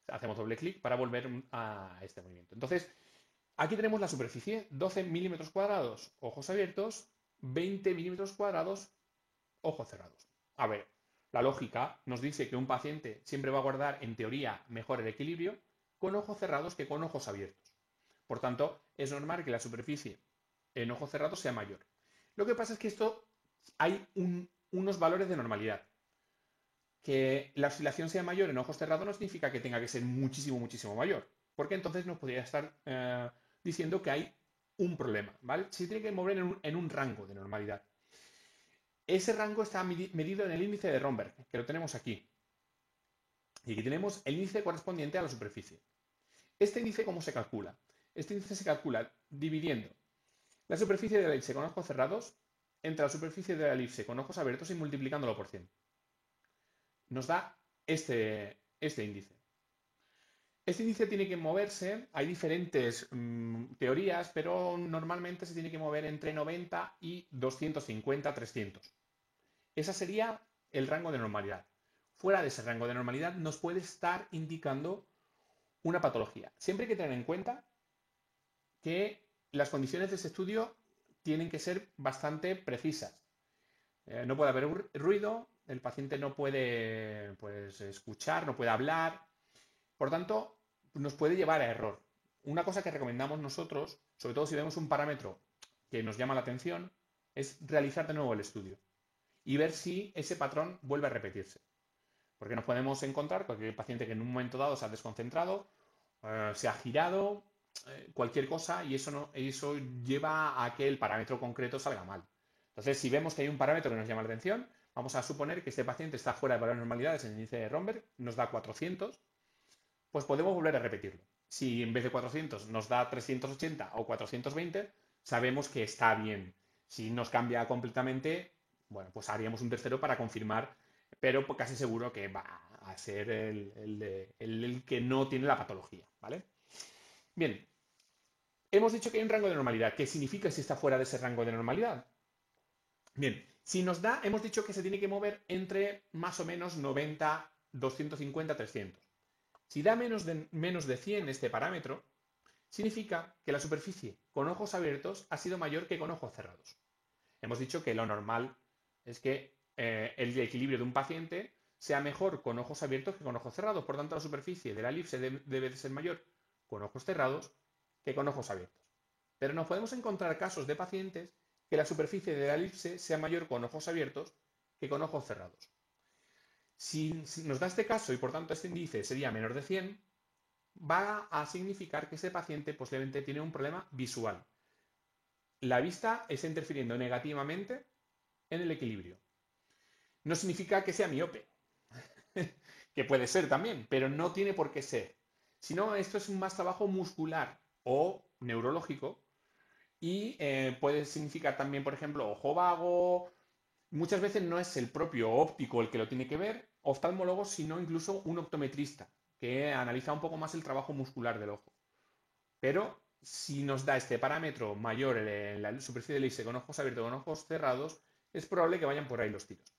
[SPEAKER 1] Hacemos doble clic para volver a este movimiento. Entonces, aquí tenemos la superficie, 12 milímetros cuadrados, ojos abiertos, 20 milímetros cuadrados, ojos cerrados. A ver, la lógica nos dice que un paciente siempre va a guardar, en teoría, mejor el equilibrio con ojos cerrados que con ojos abiertos. Por tanto, es normal que la superficie en ojos cerrados sea mayor. Lo que pasa es que esto hay unos valores de normalidad. Que la oscilación sea mayor en ojos cerrados no significa que tenga que ser muchísimo, muchísimo mayor. Porque entonces nos podría estar diciendo que hay un problema, ¿vale? Se tiene que mover en un rango de normalidad. Ese rango está medido en el índice de Romberg, que lo tenemos aquí. Y aquí tenemos el índice correspondiente a la superficie. ¿Este índice cómo se calcula? Este índice se calcula dividiendo la superficie de la elipse con ojos cerrados entre la superficie de la elipse con ojos abiertos y multiplicándolo por 100. Nos da este índice. Este índice tiene que moverse, hay diferentes teorías, pero normalmente se tiene que mover entre 90 y 250, 300. Ese sería el rango de normalidad. Fuera de ese rango de normalidad nos puede estar indicando una patología. Siempre hay que tener en cuenta que las condiciones de ese estudio tienen que ser bastante precisas. No puede haber ruido, el paciente no puede pues, escuchar, no puede hablar. Por tanto, nos puede llevar a error. Una cosa que recomendamos nosotros, sobre todo si vemos un parámetro que nos llama la atención, es realizar de nuevo el estudio y ver si ese patrón vuelve a repetirse. Porque nos podemos encontrar cualquier paciente que en un momento dado se ha desconcentrado, se ha girado, cualquier cosa, y eso lleva a que el parámetro concreto salga mal. Entonces, si vemos que hay un parámetro que nos llama la atención, vamos a suponer que este paciente está fuera de valores de normalidades en el índice de Romberg, nos da 400, pues podemos volver a repetirlo. Si en vez de 400 nos da 380 o 420, sabemos que está bien. Si nos cambia completamente, bueno, pues haríamos un tercero para confirmar, pero casi seguro que va a ser el que no tiene la patología, ¿vale? Bien, hemos dicho que hay un rango de normalidad. ¿Qué significa si está fuera de ese rango de normalidad? Bien, si nos da, hemos dicho que se tiene que mover entre más o menos 90, 250, 300. Si da menos de 100 este parámetro, significa que la superficie con ojos abiertos ha sido mayor que con ojos cerrados. Hemos dicho que lo normal es que el equilibrio de un paciente sea mejor con ojos abiertos que con ojos cerrados. Por tanto, la superficie de la elipse debe de ser mayor con ojos cerrados que con ojos abiertos. Pero nos podemos encontrar casos de pacientes que la superficie de la elipse sea mayor con ojos abiertos que con ojos cerrados. Si nos da este caso y por tanto este índice sería menor de 100, va a significar que ese paciente posiblemente tiene un problema visual. La vista está interfiriendo negativamente en el equilibrio. No significa que sea miope, que puede ser también, pero no tiene por qué ser. Sino esto es más trabajo muscular o neurológico y puede significar también, por ejemplo, ojo vago. Muchas veces no es el propio óptico el que lo tiene que ver, oftalmólogo, sino incluso un optometrista, que analiza un poco más el trabajo muscular del ojo. Pero si nos da este parámetro mayor en la superficie del elipse con ojos abiertos o con ojos cerrados, es probable que vayan por ahí los tiros.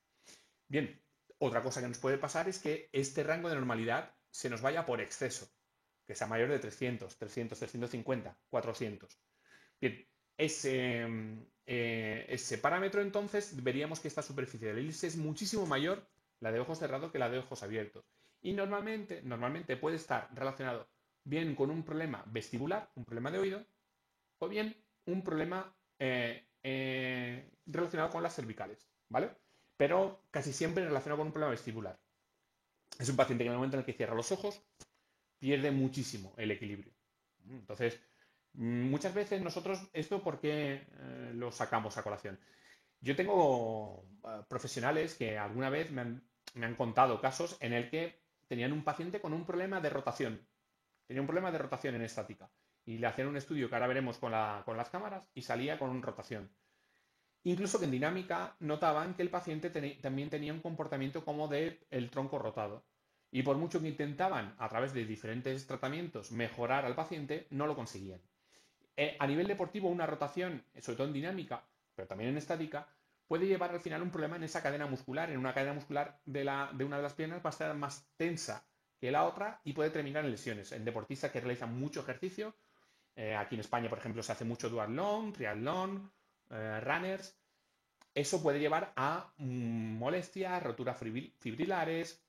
[SPEAKER 1] Bien, otra cosa que nos puede pasar es que este rango de normalidad se nos vaya por exceso, que sea mayor de 300, 300, 350, 400. Bien, ese parámetro entonces veríamos que esta superficie del elipse es muchísimo mayor, la de ojos cerrados, que la de ojos abiertos. Y normalmente puede estar relacionado bien con un problema vestibular, un problema de oído, o bien un problema relacionado con las cervicales, ¿vale? Pero casi siempre relacionado con un problema vestibular. Es un paciente que en el momento en el que cierra los ojos pierde muchísimo el equilibrio. Entonces, muchas veces nosotros, ¿esto por qué lo sacamos a colación? Yo tengo profesionales que alguna vez me han contado casos en el que tenían un paciente con un problema de rotación. Tenía un problema de rotación en estática. Y le hacían un estudio que ahora veremos con las cámaras y salía con rotación. Incluso que en dinámica notaban que el paciente también tenía un comportamiento como de el tronco rotado. Y por mucho que intentaban, a través de diferentes tratamientos, mejorar al paciente, no lo conseguían. A nivel deportivo, una rotación, sobre todo en dinámica, pero también en estática, puede llevar al final un problema en esa cadena muscular. En una cadena muscular de una de las piernas va a estar más tensa que la otra y puede terminar en lesiones. En deportistas que realizan mucho ejercicio, aquí en España, por ejemplo, se hace mucho duatlón, triatlón, runners, eso puede llevar a molestias, roturas fibrilares.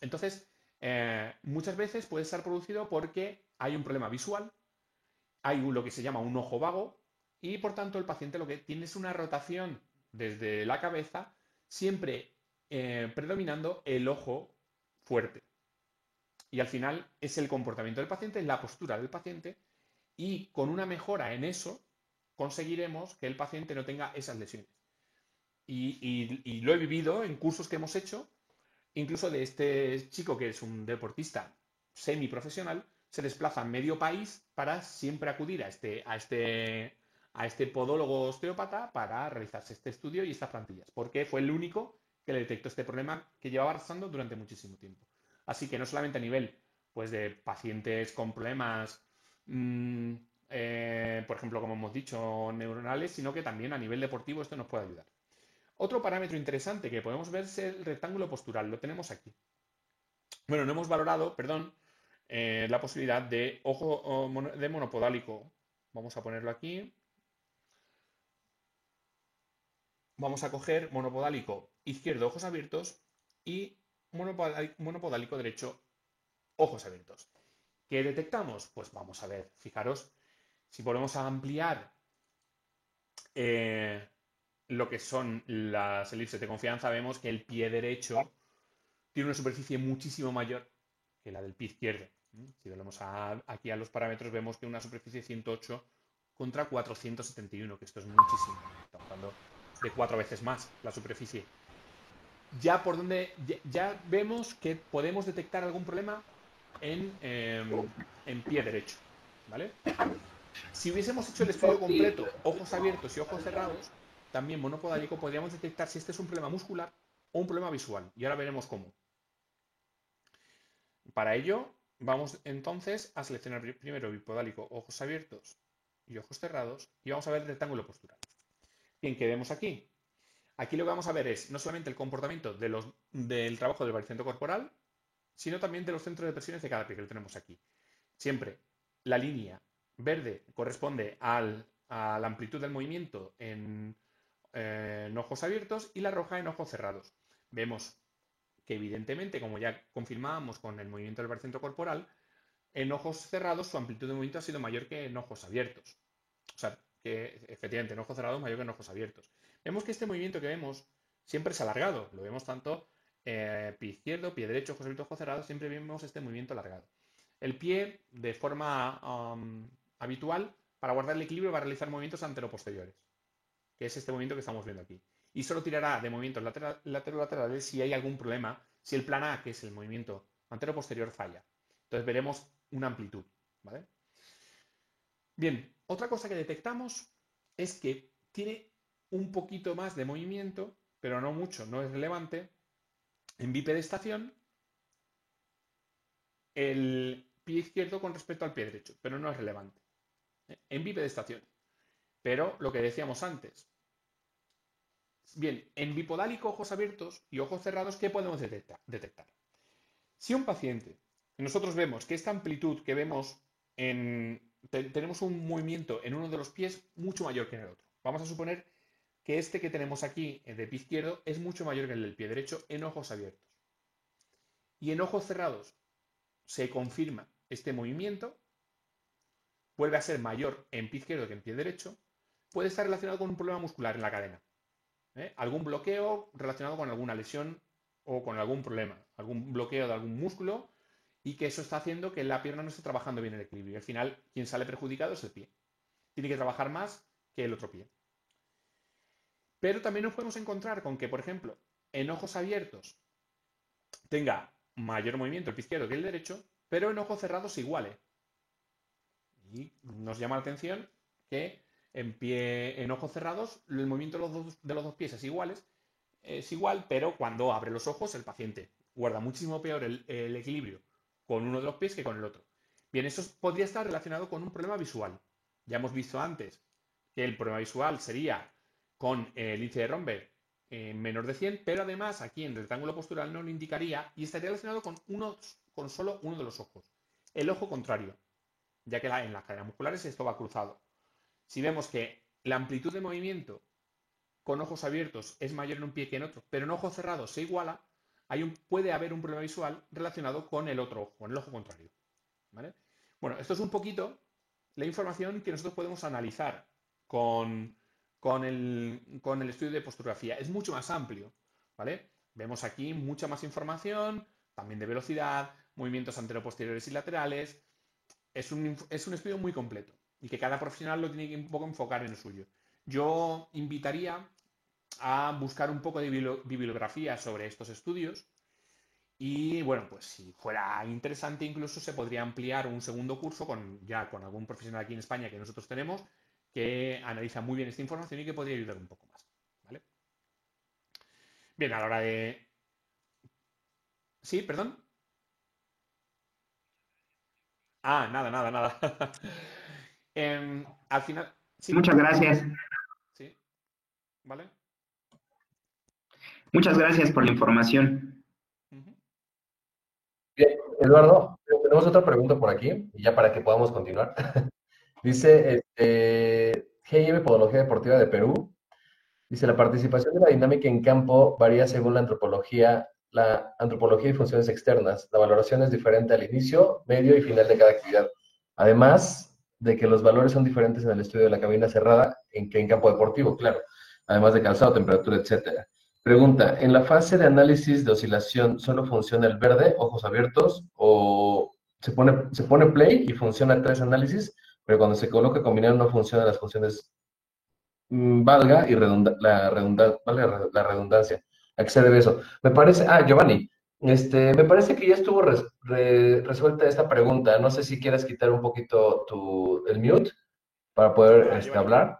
[SPEAKER 1] Entonces, muchas veces puede estar producido porque hay un problema visual, hay lo que se llama un ojo vago y por tanto el paciente lo que tiene es una rotación desde la cabeza, siempre predominando el ojo fuerte. Y al final es el comportamiento del paciente, es la postura del paciente y con una mejora en eso conseguiremos que el paciente no tenga esas lesiones. Y lo he vivido en cursos que hemos hecho, incluso de este chico que es un deportista semiprofesional, se desplaza medio país para siempre acudir a este podólogo osteópata para realizarse este estudio y estas plantillas, porque fue el único que le detectó este problema que llevaba arrastrando durante muchísimo tiempo. Así que no solamente a nivel pues, de pacientes con problemas, por ejemplo, como hemos dicho, neuronales, sino que también a nivel deportivo esto nos puede ayudar. Otro parámetro interesante que podemos ver es el rectángulo postural. Lo tenemos aquí. Bueno, no hemos valorado, perdón, la posibilidad de ojo de monopodálico. Vamos a ponerlo aquí. Vamos a coger monopodálico izquierdo, ojos abiertos, y monopodálico derecho, ojos abiertos. ¿Qué detectamos? Pues vamos a ver, fijaros, si volvemos a ampliar lo que son las elipses de confianza, vemos que el pie derecho tiene una superficie muchísimo mayor que la del pie izquierdo. Si volvemos aquí a los parámetros, vemos que una superficie de 108 contra 471, que esto es muchísimo. Estamos hablando de 4 veces más la superficie. Ya por donde ya vemos que podemos detectar algún problema en pie derecho, ¿vale? Si hubiésemos hecho el estudio completo, ojos abiertos y ojos cerrados, también monopodálico, podríamos detectar si este es un problema muscular o un problema visual. Y ahora veremos cómo. Para ello, vamos entonces a seleccionar primero bipodálico, ojos abiertos y ojos cerrados, y vamos a ver el rectángulo postural. Bien, ¿qué vemos aquí? Aquí lo que vamos a ver es no solamente el comportamiento del trabajo del baricentro corporal, sino también de los centros de presiones de cada pie, que lo tenemos aquí. Siempre la línea verde corresponde a la amplitud del movimiento en ojos abiertos y la roja en ojos cerrados. Vemos que evidentemente, como ya confirmábamos con el movimiento del baricentro corporal, en ojos cerrados su amplitud de movimiento ha sido mayor que en ojos abiertos. O sea, que efectivamente en ojos cerrados mayor que en ojos abiertos. Vemos que este movimiento que vemos siempre es alargado. Lo vemos tanto pie izquierdo, pie derecho, ojos abiertos, ojos cerrados, siempre vemos este movimiento alargado. El pie, de forma habitual, para guardar el equilibrio, va a realizar movimientos anteroposteriores, que es este movimiento que estamos viendo aquí. Y solo tirará de movimientos laterales si hay algún problema, si el plan A, que es el movimiento anteroposterior, falla. Entonces veremos una amplitud, ¿vale? Bien, otra cosa que detectamos es que tiene un poquito más de movimiento, pero no mucho, no es relevante, en bipedestación el pie izquierdo con respecto al pie derecho, pero no es relevante. En bipedestación. Pero lo que decíamos antes. Bien, en bipodálico, ojos abiertos y ojos cerrados, ¿qué podemos detectar? Si un paciente, nosotros vemos que esta amplitud que vemos tenemos un movimiento en uno de los pies mucho mayor que en el otro. Vamos a suponer que este que tenemos aquí de pie izquierdo es mucho mayor que el del pie derecho en ojos abiertos. Y en ojos cerrados se confirma este movimiento, vuelve a ser mayor en pie izquierdo que en pie derecho, puede estar relacionado con un problema muscular en la cadena. Algún bloqueo relacionado con alguna lesión o con algún problema, algún bloqueo de algún músculo, y que eso está haciendo que la pierna no esté trabajando bien el equilibrio. Y al final, quien sale perjudicado es el pie. Tiene que trabajar más que el otro pie. Pero también nos podemos encontrar con que, por ejemplo, en ojos abiertos tenga mayor movimiento el pie izquierdo que el derecho, pero en ojos cerrados iguale. Y nos llama la atención que en ojos cerrados el movimiento de los dos pies es igual, pero cuando abre los ojos el paciente guarda muchísimo peor el equilibrio con uno de los pies que con el otro. Bien, eso podría estar relacionado con un problema visual. Ya hemos visto antes que el problema visual sería con el índice de Romberg menor de 100, pero además aquí en el rectángulo postural no lo indicaría y estaría relacionado con solo uno de los ojos, el ojo contrario, ya que en las cadenas musculares esto va cruzado. Si vemos que la amplitud de movimiento con ojos abiertos es mayor en un pie que en otro, pero en ojos cerrados se iguala, puede haber un problema visual relacionado con el otro ojo, con el ojo contrario. ¿Vale? Bueno, esto es un poquito la información que nosotros podemos analizar con el estudio de posturografía. Es mucho más amplio, ¿vale? Vemos aquí mucha más información, también de velocidad, movimientos anteroposteriores y laterales. Es un estudio muy completo y que cada profesional lo tiene que un poco enfocar en lo suyo. Yo invitaría a buscar un poco de bibliografía sobre estos estudios Y bueno, pues si fuera interesante, incluso se podría ampliar un segundo curso ya con algún profesional aquí en España que nosotros tenemos, que analiza muy bien esta información y que podría ayudar un poco más. ¿Vale? Bien, a la hora de... Sí, perdón. Ah, nada, nada, nada. Al final, sí,
[SPEAKER 4] Muchas gracias.
[SPEAKER 1] sí, ¿vale?
[SPEAKER 4] Muchas gracias por la información.
[SPEAKER 1] Ujú.
[SPEAKER 2] Bien, Eduardo, tenemos otra pregunta por aquí, y ya para que podamos continuar. Dice, GIM Podología Deportiva de Perú. Dice, la participación de la dinámica en campo varía según la antropología y funciones externas. La valoración es diferente al inicio, medio y final de cada actividad. Además de que los valores son diferentes en el estudio de la cabina cerrada que en campo deportivo, claro. Además de calzado, temperatura, etcétera. Pregunta, ¿en la fase de análisis de oscilación solo funciona el verde, ojos abiertos, o se pone play y funciona tres análisis, pero cuando se coloca combinado no funcionan las funciones valga y valga la redundancia? ¿A qué se debe eso? Me parece, Giovanni, me parece que ya estuvo resuelta esta pregunta. No sé si quieres quitar un poquito el mute para poder
[SPEAKER 1] Nada, Giovanni,
[SPEAKER 2] hablar.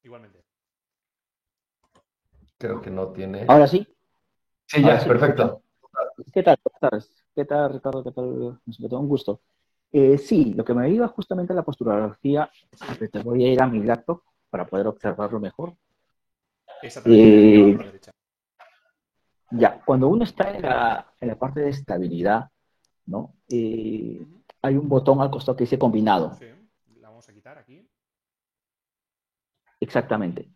[SPEAKER 1] igualmente.
[SPEAKER 2] Creo que no tiene.
[SPEAKER 5] Ahora sí,
[SPEAKER 2] Sí,
[SPEAKER 5] ahora
[SPEAKER 2] ya,
[SPEAKER 5] sí me escuchan.
[SPEAKER 2] perfecto.
[SPEAKER 5] ¿Qué tal? Buenas tardes. ¿Qué tal, Ricardo? ¿Qué tal? Un gusto. Sí, lo que me iba justamente a la posturología,
[SPEAKER 1] Sí,
[SPEAKER 5] te voy a ir a mi laptop para poder observarlo mejor.
[SPEAKER 1] exactamente, aquí abajo
[SPEAKER 5] Eh,
[SPEAKER 1] a la derecha.
[SPEAKER 5] ya, cuando uno está en la parte de estabilidad, ¿no?
[SPEAKER 1] Ujú.
[SPEAKER 5] Hay un botón al costado que dice combinado.
[SPEAKER 1] Sí, la vamos a quitar aquí.
[SPEAKER 5] Exactamente.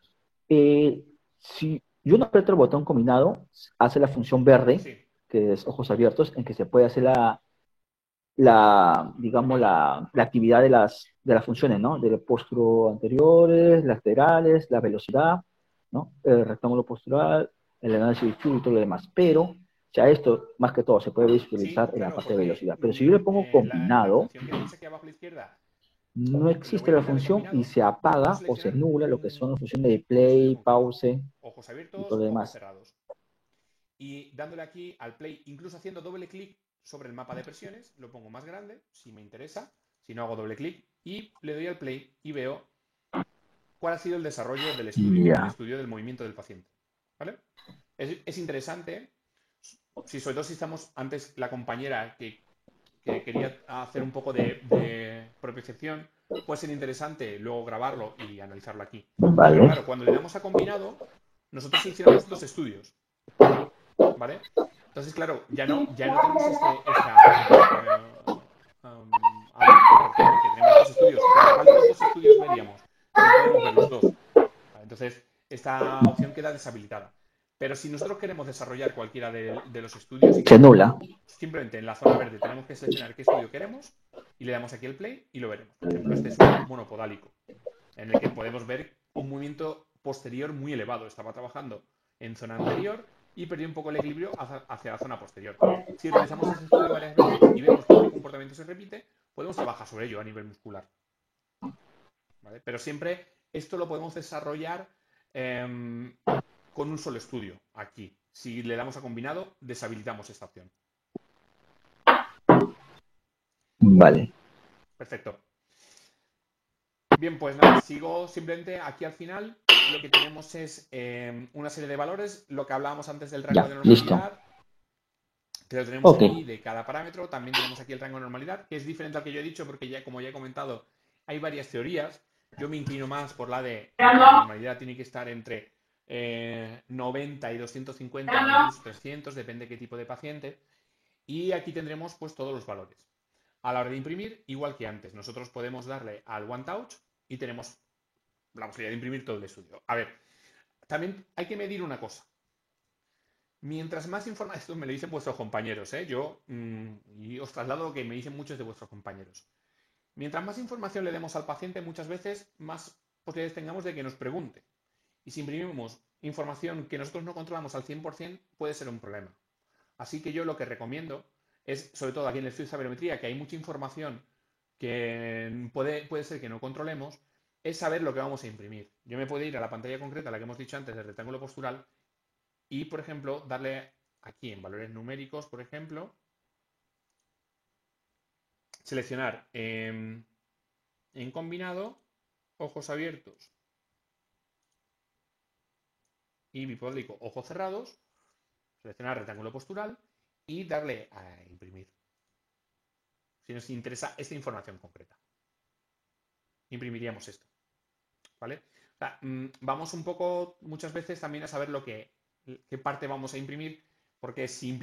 [SPEAKER 5] Si yo no aprieto el botón combinado, hace la función verde,
[SPEAKER 1] Sí,
[SPEAKER 5] que es ojos abiertos, en que se puede hacer digamos, la actividad de las funciones, ¿no? Del posturo anteriores, laterales, la velocidad, ¿no? El rectángulo postural, el análisis de flujo y todo lo demás. Pero, ya esto, más que todo, se puede
[SPEAKER 1] sí,
[SPEAKER 5] visualizar en la
[SPEAKER 1] claro,
[SPEAKER 5] parte de
[SPEAKER 1] porque
[SPEAKER 5] velocidad. Pero si yo le pongo
[SPEAKER 1] la
[SPEAKER 5] combinado,
[SPEAKER 1] función que tenéis aquí abajo a la izquierda,
[SPEAKER 5] no
[SPEAKER 1] le
[SPEAKER 5] existe
[SPEAKER 1] voy a
[SPEAKER 5] la
[SPEAKER 1] quitar el
[SPEAKER 5] función y
[SPEAKER 1] combinado
[SPEAKER 5] se
[SPEAKER 1] y puedo
[SPEAKER 5] apaga o se
[SPEAKER 1] seleccionar
[SPEAKER 5] nubla lo que son las funciones de
[SPEAKER 1] un estudio
[SPEAKER 5] play,
[SPEAKER 1] concreto.
[SPEAKER 5] pause
[SPEAKER 1] Ojos
[SPEAKER 5] y todo
[SPEAKER 1] abiertos,
[SPEAKER 5] lo
[SPEAKER 1] ojos
[SPEAKER 5] demás.
[SPEAKER 1] cerrados. Y dándole aquí al play, incluso haciendo doble clic sobre el mapa de presiones, lo pongo más grande, si me interesa, si no hago doble clic, y le doy al play y veo cuál ha sido el desarrollo del estudio, el
[SPEAKER 5] Ya.
[SPEAKER 1] estudio del movimiento del paciente. ¿Vale? Es interesante, si sobre todo si estamos antes la compañera que quería hacer un poco de propiocepción, puede ser interesante luego grabarlo y analizarlo aquí. Pero
[SPEAKER 5] Vale.
[SPEAKER 1] claro, cuando le damos a combinado, nosotros seleccionamos dos estudios, ¿vale? Entonces, claro, ya no tenemos alerta. ¿Por qué? Porque tenemos dos estudios. ¿Cuál de los dos estudios veríamos? No podemos ver los dos. ¿Vale? Entonces, esta opción queda deshabilitada. Pero si nosotros queremos desarrollar cualquiera de los estudios,
[SPEAKER 5] Se
[SPEAKER 1] incluso
[SPEAKER 5] nubla.
[SPEAKER 1] simplemente en la zona verde tenemos que seleccionar qué estudio queremos y le damos aquí el play y lo veremos. Por ejemplo, este es un monopodálico, en el que podemos ver un movimiento posterior muy elevado. Estaba trabajando en zona anterior y perdió un poco el equilibrio hacia la zona posterior. Si realizamos ese estudio varias veces y vemos que este comportamiento se repite, podemos trabajar sobre ello a nivel muscular. ¿Vale? Pero siempre esto lo podemos desarrollar con un solo estudio aquí. Si le damos a combinado, deshabilitamos esta opción.
[SPEAKER 5] Vale.
[SPEAKER 1] Perfecto. Bien, pues nada, sigo simplemente aquí al final. Lo que tenemos es una serie de valores, lo que hablábamos antes del rango
[SPEAKER 5] Ya,
[SPEAKER 1] de
[SPEAKER 5] listo.
[SPEAKER 1] normalidad, que lo tenemos
[SPEAKER 5] Ok.
[SPEAKER 1] aquí de cada parámetro. También tenemos aquí el rango de normalidad, que es diferente al que yo he dicho, porque ya, como ya he comentado, hay varias teorías. Yo me inclino más por la de que la normalidad tiene que estar entre 90 y 250 o incluso 300, depende qué tipo de paciente. Y aquí tendremos pues todos los valores. A la hora de imprimir, igual que antes, nosotros podemos darle al One Touch y tenemos la posibilidad de imprimir todo el estudio. A ver, también hay que medir una cosa. Mientras más información, esto me lo dicen vuestros compañeros, yo y os traslado lo que me dicen muchos de vuestros compañeros. Mientras más información le demos al paciente, muchas veces más posibilidades tengamos de que nos pregunte. Y si imprimimos información que nosotros no controlamos al 100%, puede ser un problema. Así que yo lo que recomiendo es, sobre todo aquí en el estudio de saberometría, que hay mucha información que puede ser que no controlemos, es saber lo que vamos a imprimir. Yo me puedo ir a la pantalla concreta, la que hemos dicho antes, del rectángulo postural, y, por ejemplo, darle aquí en valores numéricos, por ejemplo, seleccionar en combinado, ojos abiertos y bipodélico, ojos cerrados, seleccionar rectángulo postural y darle a imprimir. Si nos interesa esta información concreta. Imprimiríamos esto. ¿Vale? O sea, vamos un poco muchas veces también a saber qué parte vamos a imprimir, porque si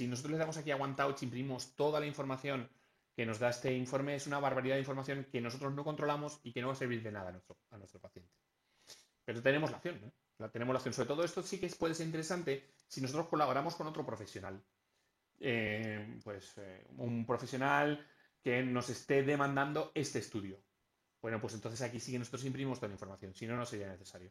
[SPEAKER 1] nosotros le damos aquí a OneTouch, imprimimos toda la información que nos da este informe, es una barbaridad de información que nosotros no controlamos y que no va a servir de nada a nuestro paciente. Pero tenemos la opción, ¿no? Tenemos la opción. Sobre todo esto sí que puede ser interesante si nosotros colaboramos con otro profesional. Un profesional que nos esté demandando este estudio. Bueno, pues entonces aquí sí que nosotros imprimimos toda la información, si no, no sería necesario.